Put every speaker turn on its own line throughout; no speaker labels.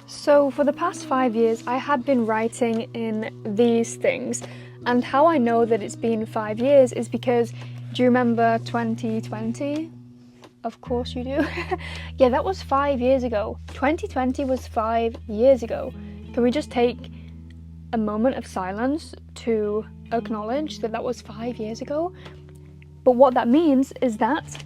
So for the past 5 years, I had been writing in these things, and how I know that it's been 5 years is because, do you remember 2020? Of course you do. Yeah, that was 5 years ago. 2020 was 5 years ago. Can we just take a moment of silence to acknowledge that that was 5 years ago? But what that means is that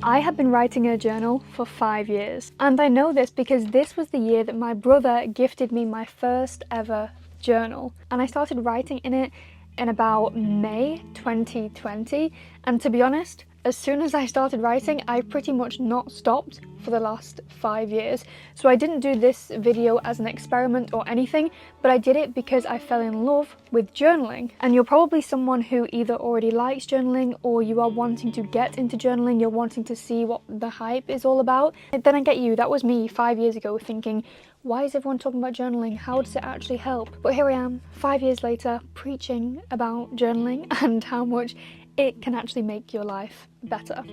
I have been writing in a journal for 5 years. And I know this because this was the year that my brother gifted me my first ever journal. And I started writing in it in about May 2020. And to be honest, as soon as I started writing, I pretty much not stopped for the last 5 years. So I didn't do this video as an experiment or anything, but I did it because I fell in love with journaling. And you're probably someone who either already likes journaling or you are wanting to get into journaling, you're wanting to see what the hype is all about. And then I get you, that was me 5 years ago thinking, why is everyone talking about journaling? How does it actually help? But here I am, 5 years later, preaching about journaling and how much it can actually make your life better.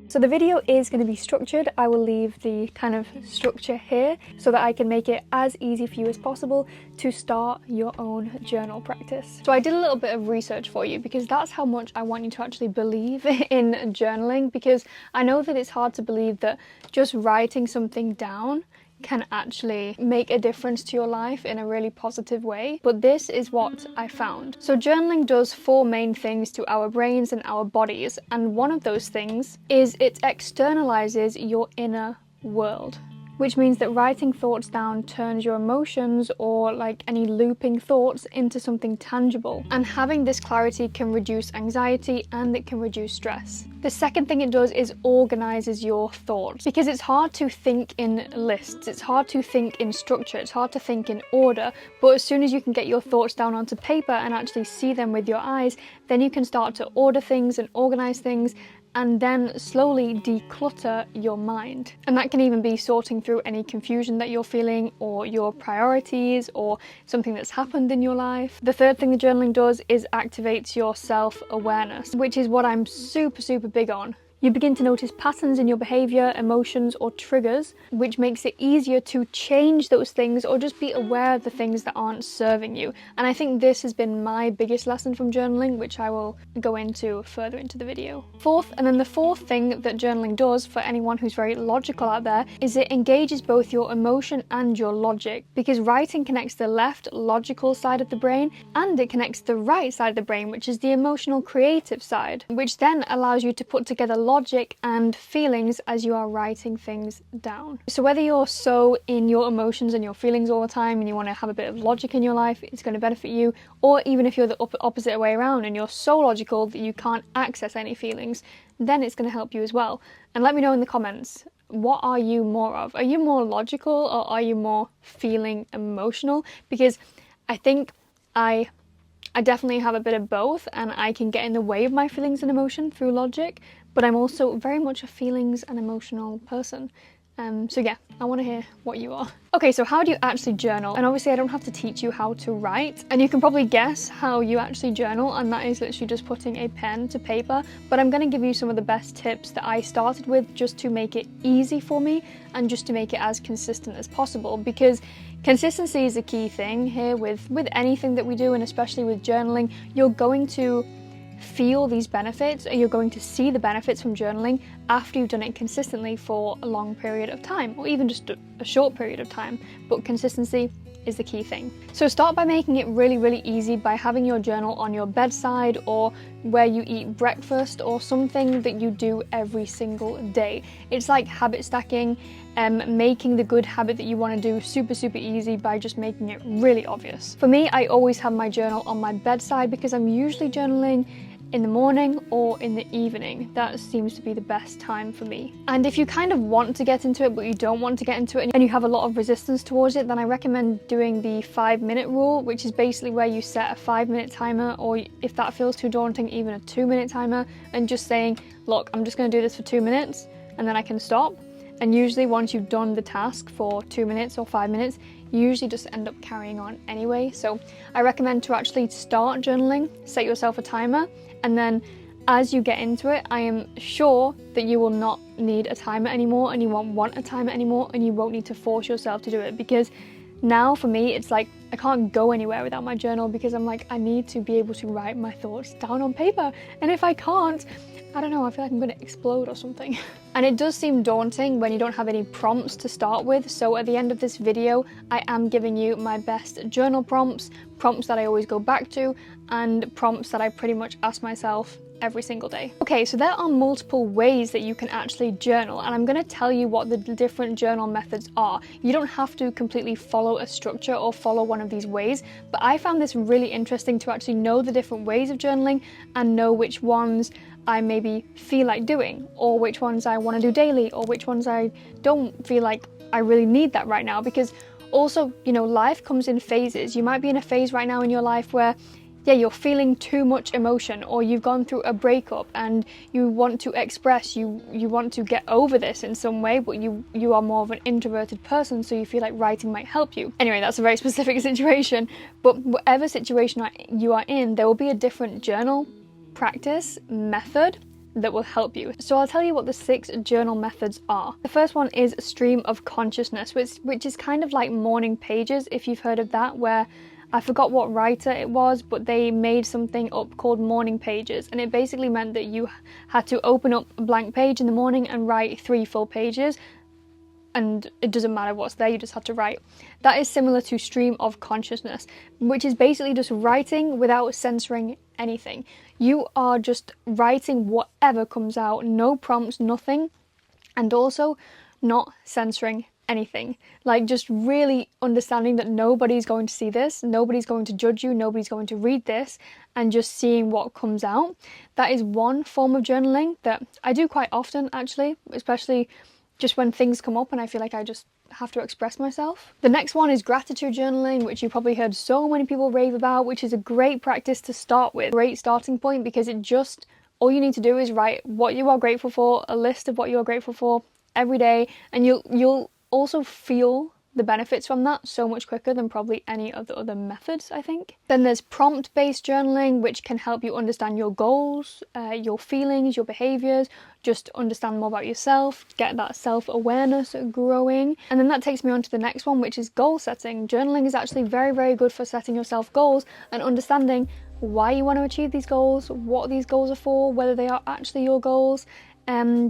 So the video is going to be structured. I will leave the kind of structure here so that I can make it as easy for you as possible to start your own journal practice. So I did a little bit of research for you because that's how much I want you to actually believe in journaling, because I know that it's hard to believe that just writing something down can actually make a difference to your life in a really positive way. But this is what I found. So journaling does 4 main things to our brains and our bodies, and one of those things is it externalizes your inner world, which means that writing thoughts down turns your emotions or like any looping thoughts into something tangible. And having this clarity can reduce anxiety and it can reduce stress. The second thing it does is organizes your thoughts, because it's hard to think in lists, it's hard to think in structure, it's hard to think in order, but as soon as you can get your thoughts down onto paper and actually see them with your eyes, then you can start to order things and organize things and then slowly declutter your mind. And that can even be sorting through any confusion that you're feeling or your priorities or something that's happened in your life. The third thing the journaling does is activates your self-awareness, which is what I'm super big on. You begin to notice patterns in your behaviour, emotions or triggers, which makes it easier to change those things or just be aware of the things that aren't serving you. And I think this has been my biggest lesson from journaling, which I will go into further into the video. The fourth thing that journaling does for anyone who's very logical out there is it engages both your emotion and your logic, because writing connects the left logical side of the brain and it connects the right side of the brain, which is the emotional creative side, which then allows you to put together logic and feelings as you are writing things down. So whether you're so in your emotions and your feelings all the time and you want to have a bit of logic in your life, it's going to benefit you, or even if you're the opposite way around and you're so logical that you can't access any feelings, then it's going to help you as well. And let me know in the comments, what are you more of? Are you more logical or are you more feeling emotional? Because I think I definitely have a bit of both, and I can get in the way of my feelings and emotion through logic, but I'm also very much a feelings and emotional person. So yeah, I want to hear what you are. Okay, so how do you actually journal? And obviously I don't have to teach you how to write, and you can probably guess how you actually journal, and that is literally just putting a pen to paper. But I'm going to give you some of the best tips that I started with just to make it easy for me and just to make it as consistent as possible, because consistency is a key thing here with anything that we do, and especially with journaling. You're going to feel these benefits, or you're going to see the benefits from journaling after you've done it consistently for a long period of time, or even just a short period of time. But consistency is the key thing. So start by making it really easy by having your journal on your bedside or where you eat breakfast, or something that you do every single day. It's like habit stacking, making the good habit that you want to do super easy by just making it really obvious. For me, I always have my journal on my bedside because I'm usually journaling in the morning or in the evening. That seems to be the best time for me. And if you kind of want to get into it but you don't want to get into it and you have a lot of resistance towards it, then I recommend doing the 5-minute rule, which is basically where you set a 5-minute timer, or if that feels too daunting, even a 2-minute timer, and just saying, look, I'm just going to do this for 2 minutes. and then I can stop. And usually once you've done the task for 2 minutes or 5 minutes, you usually just end up carrying on anyway. So I recommend to actually start journaling, set yourself a timer, and then as you get into it, I am sure that you will not need a timer anymore, and you won't want a timer anymore, and you won't need to force yourself to do it. Because now for me, it's like I can't go anywhere without my journal, because I'm like, I need to be able to write my thoughts down on paper. And if I can't, I don't know, I feel like I'm gonna explode or something. And it does seem daunting when you don't have any prompts to start with. So at the end of this video, I am giving you my best journal prompts that I always go back to, and prompts that I pretty much ask myself every single day. Okay, so there are multiple ways that you can actually journal, and I'm going to tell you what the different journal methods are. You don't have to completely follow a structure or follow one of these ways, but I found this really interesting to actually know the different ways of journaling and know which ones I maybe feel like doing, or which ones I want to do daily, or which ones I don't feel like I really need that right now. Because also, you know, life comes in phases. You might be in a phase right now in your life where yeah, you're feeling too much emotion, or you've gone through a breakup and you want to express, you want to get over this in some way, but you are more of an introverted person, so you feel like writing might help you. Anyway, that's a very specific situation, but whatever situation you are in, there will be a different journal practice method that will help you. So I'll tell you what the 6 journal methods are. The first one is stream of consciousness, which is kind of like morning pages, if you've heard of that, where I forgot what writer it was, but they made something up called morning pages, and it basically meant that you had to open up a blank page in the morning and write 3 full pages, and it doesn't matter what's there, you just have to write. That is similar to stream of consciousness, which is basically just writing without censoring anything. You are just writing whatever comes out, no prompts, nothing, and also not censoring anything. Like, just really understanding that nobody's going to see this, nobody's going to judge you, nobody's going to read this, and just seeing what comes out. That is one form of journaling that I do quite often, actually, especially just when things come up and I feel like I just have to express myself. The next one is gratitude journaling, which you probably heard so many people rave about, which is a great practice to start with. Great starting point, because it just, all you need to do is write what you are grateful for, a list of what you are grateful for every day, and you'll also feel the benefits from that so much quicker than probably any of the other methods, I think. Then there's prompt-based journaling, which can help you understand your goals, your feelings, your behaviours, just understand more about yourself, get that self-awareness growing. And then that takes me on to the next one, which is goal setting. Journaling is actually very, very good for setting yourself goals and understanding why you want to achieve these goals, what these goals are for, whether they are actually your goals,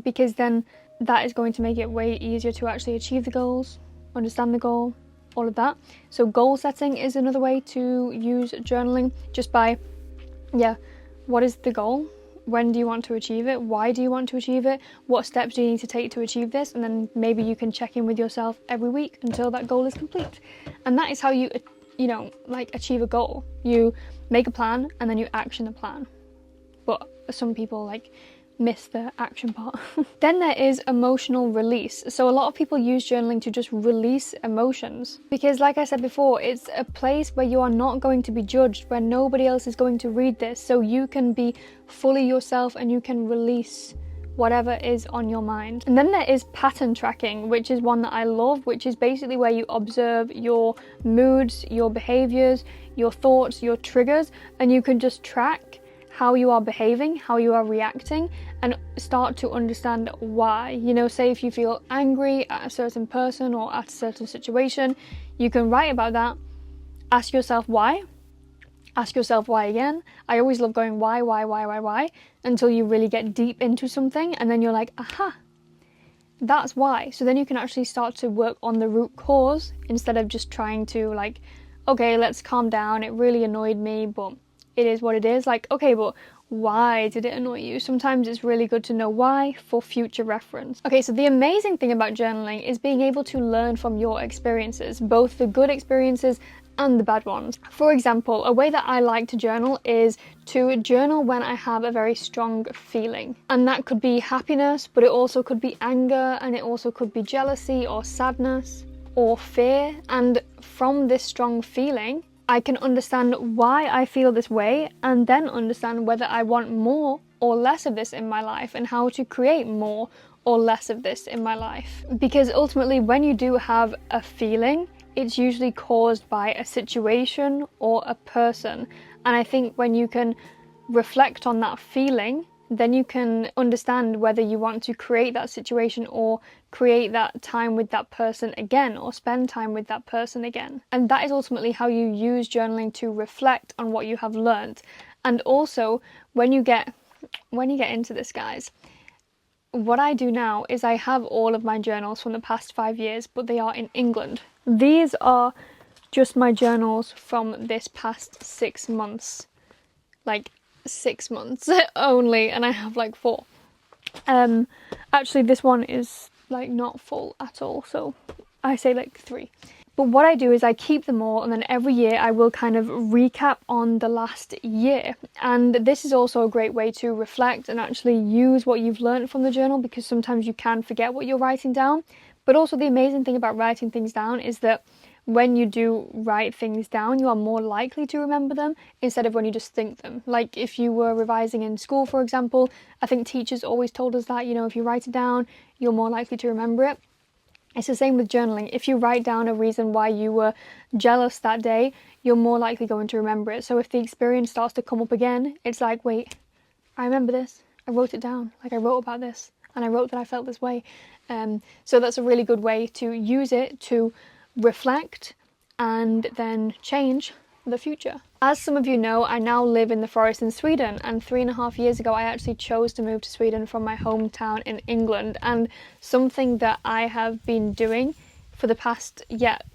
because then that is going to make it way easier to actually achieve the goals, understand the goal, all of that. So goal setting is another way to use journaling, just by, what is the goal? When do you want to achieve it? Why do you want to achieve it? What steps do you need to take to achieve this? And then maybe you can check in with yourself every week until that goal is complete. And that is how you achieve a goal. You make a plan and then you action the plan. But some people miss the action part. Then there is emotional release. So a lot of people use journaling to just release emotions, because like I said before, it's a place where you are not going to be judged, where nobody else is going to read this, so you can be fully yourself and you can release whatever is on your mind. And then there is pattern tracking, which is one that I love, which is basically where you observe your moods, your behaviors, your thoughts, your triggers, and you can just track how you are behaving, how you are reacting, and start to understand why. You know, say if you feel angry at a certain person or at a certain situation, you can write about that, ask yourself why again. I always love going why, until you really get deep into something, and then you're like, aha, that's why. So then you can actually start to work on the root cause, instead of just trying to okay, let's calm down, it really annoyed me, but it is what it is. Okay, but why did it annoy you? Sometimes it's really good to know why for future reference. Okay, so the amazing thing about journaling is being able to learn from your experiences, both the good experiences and the bad ones. For example, a way that I like to journal is to journal when I have a very strong feeling. And that could be happiness, but it also could be anger, and it also could be jealousy or sadness or fear. And from this strong feeling, I can understand why I feel this way, and then understand whether I want more or less of this in my life, and how to create more or less of this in my life. Because ultimately, when you do have a feeling, it's usually caused by a situation or a person. And I think when you can reflect on that feeling, then you can understand whether you want to create that situation or create that time with that person again, or spend time with that person again. And that is ultimately how you use journaling to reflect on what you have learned. And also, when you get into this, guys, what I do now is I have all of my journals from the past 5 years, but they are in England. These are just my journals from this past 6 months. Like 6 months only, and I have like 4. Actually this one is like not full at all, so I say like 3. But what I do is I keep them all, and then every year I will kind of recap on the last year. And this is also a great way to reflect and actually use what you've learned from the journal, because sometimes you can forget what you're writing down. But also the amazing thing about writing things down is that when you do write things down, you are more likely to remember them instead of when you just think them. Like if you were revising in school, for example, I think teachers always told us that, you know, if you write it down, you're more likely to remember it. It's the same with journaling. If you write down a reason why you were jealous that day, you're more likely going to remember it. So if the experience starts to come up again, it's like, wait, I remember this. I wrote it down. Like I wrote about this, and I wrote that I felt this way. So that's a really good way to use it to reflect and then change the future. As some of you know, I now live in the forest in Sweden, and 3.5 years ago I actually chose to move to Sweden from my hometown in England. And something that I have been doing for the past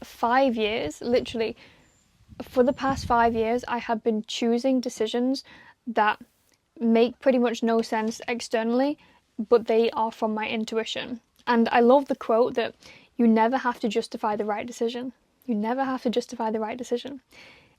5 years, literally for the past 5 years, I have been choosing decisions that make pretty much no sense externally, but they are from my intuition. And I love the quote that you never have to justify the right decision. You never have to justify the right decision.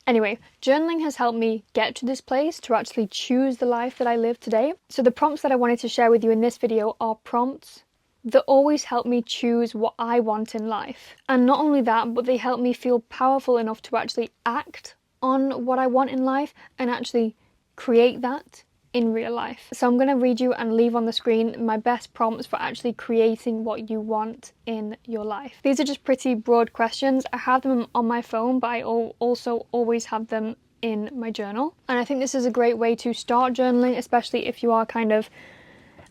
Anyway, journaling has helped me get to this place to actually choose the life that I live today. So the prompts that I wanted to share with you in this video are prompts that always help me choose what I want in life. And not only that, but they help me feel powerful enough to actually act on what I want in life and actually create that in real life. So I'm going to read you and leave on the screen my best prompts for actually creating what you want in your life. These are just pretty broad questions. I have them on my phone, but I also always have them in my journal. And I think this is a great way to start journaling, especially if you are kind of,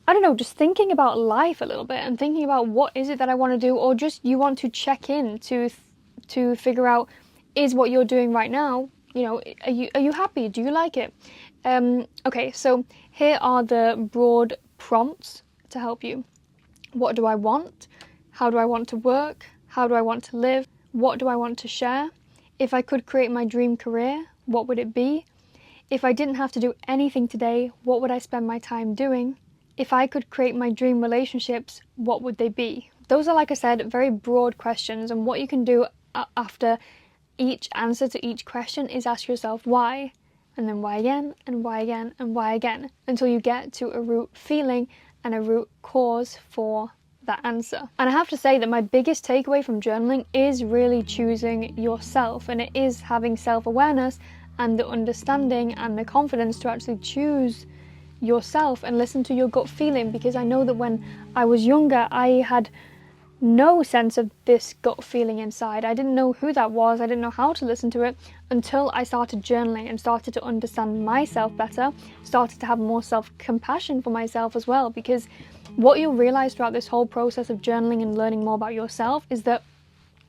I don't know, just thinking about life a little bit and thinking about what is it that I want to do, or just you want to check in to figure out, is what you're doing right now, you know, are you happy? Do you like it? Okay, so here are the broad prompts to help you. What do I want? How do I want to work? How do I want to live? What do I want to share? If I could create my dream career, what would it be? If I didn't have to do anything today, what would I spend my time doing? If I could create my dream relationships, what would they be? Those are, like I said, very broad questions, and what you can do after each answer to each question is ask yourself why, and then why again, and why again, and why again, until you get to a root feeling and a root cause for that answer. And I have to say that my biggest takeaway from journaling is really choosing yourself, and it is having self-awareness and the understanding and the confidence to actually choose yourself and listen to your gut feeling. Because I know that when I was younger, I had no sense of this gut feeling inside. I didn't know who that was. I didn't know how to listen to it until I started journaling and started to understand myself better, started to have more self-compassion for myself as well. Because what you'll realize throughout this whole process of journaling and learning more about yourself is that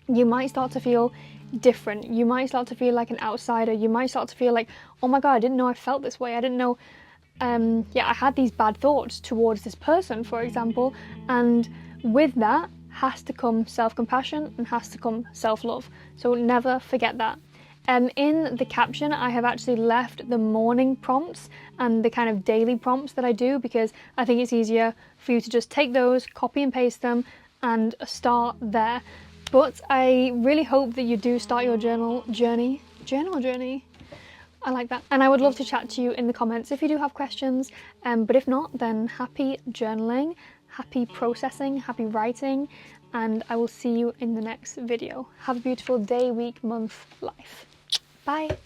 you might start to feel different. You might start to feel like an outsider. You might start to feel like, oh my God, I didn't know I felt this way. I didn't know, I had these bad thoughts towards this person, for example. And with that has to come self-compassion and has to come self-love. So never forget that. In the caption, I have actually left the morning prompts and the kind of daily prompts that I do, because I think it's easier for you to just take those, copy and paste them, and start there. But I really hope that you do start your journal journey. I like that. And I would love to chat to you in the comments if you do have questions. But if not, then happy journaling, happy processing, happy writing, and I will see you in the next video. Have a beautiful day, week, month, life. Bye.